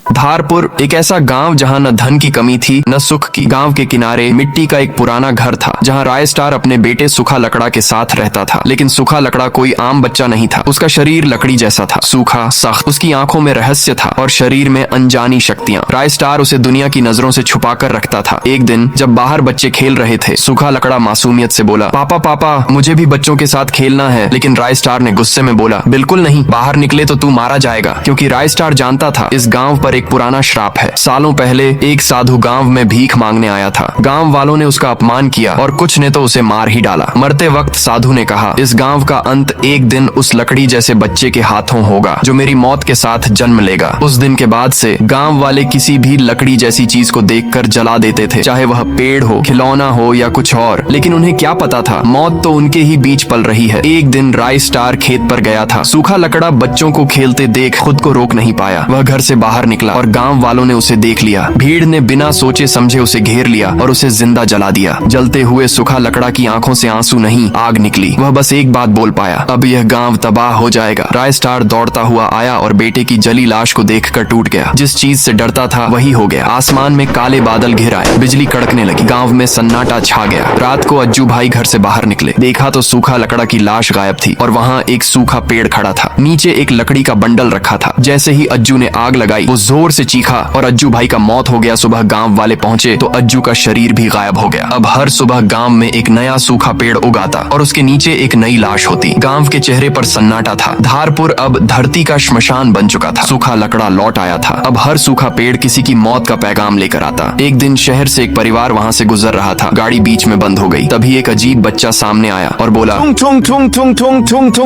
धारपुर एक ऐसा गांव जहां न धन की कमी थी न सुख की। गांव के किनारे मिट्टी का एक पुराना घर था जहां राय स्टार अपने बेटे सूखा लकड़ा के साथ रहता था। लेकिन सूखा लकड़ा कोई आम बच्चा नहीं था। उसका शरीर लकड़ी जैसा था, सूखा, सख्त। उसकी आंखों में रहस्य था और शरीर में अनजानी शक्तियां। राय स्टार उसे दुनिया की नजरों से छुपा कर रखता था। एक दिन जब बाहर बच्चे खेल रहे थे, सूखा लकड़ा मासूमियत से बोला, पापा पापा मुझे भी बच्चों के साथ खेलना है। लेकिन राय स्टार ने गुस्से में बोला, बिल्कुल नहीं, बाहर निकले तो तू मारा जाएगा। क्योंकि राय स्टार जानता था इस गांव पर एक पुराना श्राप है। सालों पहले एक साधु गांव में भीख मांगने आया था। गांव वालों ने उसका अपमान किया और कुछ ने तो उसे मार ही डाला। मरते वक्त साधु ने कहा, इस गांव का अंत एक दिन उस लकड़ी जैसे बच्चे के हाथों होगा जो मेरी मौत के साथ जन्म लेगा। उस दिन के बाद से गांव वाले किसी भी लकड़ी जैसी चीज को देखकर जला देते थे, चाहे वह पेड़ हो, खिलौना हो या कुछ और। लेकिन उन्हें क्या पता था, मौत तो उनके ही बीच पल रही है। एक दिन राय स्टार खेत पर गया था। सूखा लकड़ा बच्चों को खेलते देख खुद को रोक नहीं पाया। वह घर से बाहर निकला और गांव वालों ने उसे देख लिया। भीड़ ने बिना सोचे समझे उसे घेर लिया और उसे जिंदा जला दिया। जलते हुए सूखा लकड़ा की आंखों से आंसू नहीं, आग निकली। वह बस एक बात बोल पाया, अब यह गांव तबाह हो जाएगा। राय स्टार दौड़ता हुआ आया और बेटे की जली लाश को देखकर टूट गया। जिस चीज से डरता था वही हो गया। आसमान में काले बादल घिर आए, बिजली कड़कने लगी। गांव में सन्नाटा छा गया। रात को अज्जू भाई घर से बाहर निकले। देखा तो सूखा लकड़ा की लाश गायब थी और वहाँ एक सूखा पेड़ खड़ा था। नीचे एक लकड़ी का बंडल रखा था। जैसे ही अज्जू ने आग लगाई, वो जोर से चीखा और अज्जू भाई का मौत हो गया। सुबह गांव वाले पहुंचे तो अज्जू का शरीर भी गायब हो गया। अब हर सुबह गांव में एक नया सूखा पेड़ उगाता और उसके नीचे एक नई लाश होती। गांव के चेहरे पर सन्नाटा था। धारपुर अब धरती का श्मशान बन चुका था। सूखा लकड़ा लौट आया था। अब हर सूखा पेड़ किसी की मौत का पैगाम लेकर आता। एक दिन शहर से एक परिवार वहाँ से गुजर रहा था। गाड़ी बीच में बंद हो गई। तभी एक अजीब बच्चा सामने आया और बोला,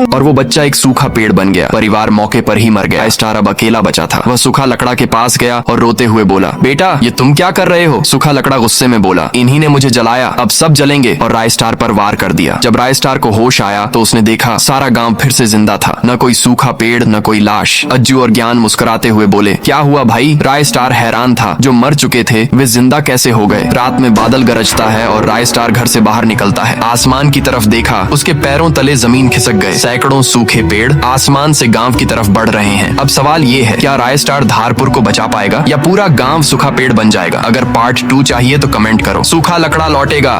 और वो बच्चा एक सूखा पेड़ बन गया। परिवार मौके पर ही मर गया। स्टार अब अकेला बचा था। वह सूखा लकड़ा के पास गया और रोते हुए बोला, बेटा ये तुम क्या कर रहे हो? सूखा लकड़ा गुस्से में बोला, इन्हीं ने मुझे जलाया, अब सब जलेंगे। और राय स्टार पर वार कर दिया। जब राय स्टार को होश आया तो उसने देखा सारा गांव फिर से जिंदा था। न कोई सूखा पेड़, न कोई लाश। अज्जू और ज्ञान मुस्कुराते हुए बोले, क्या हुआ भाई? राय स्टार हैरान था। जो मर चुके थे वे जिंदा कैसे हो गए? रात में बादल गरजता है और राय स्टार घर से बाहर निकलता है। आसमान की तरफ देखा, उसके पैरों तले जमीन खिसक गए। सैकड़ों सूखे पेड़ आसमान से गांव की तरफ बढ़ रहे हैं। अब सवाल ये है, क्या राय स्टार धारपुर को बचा पाएगा या पूरा गांव सूखा पेड़ बन जाएगा? अगर पार्ट 2 चाहिए तो कमेंट करो। सूखा लकड़ा लौटेगा।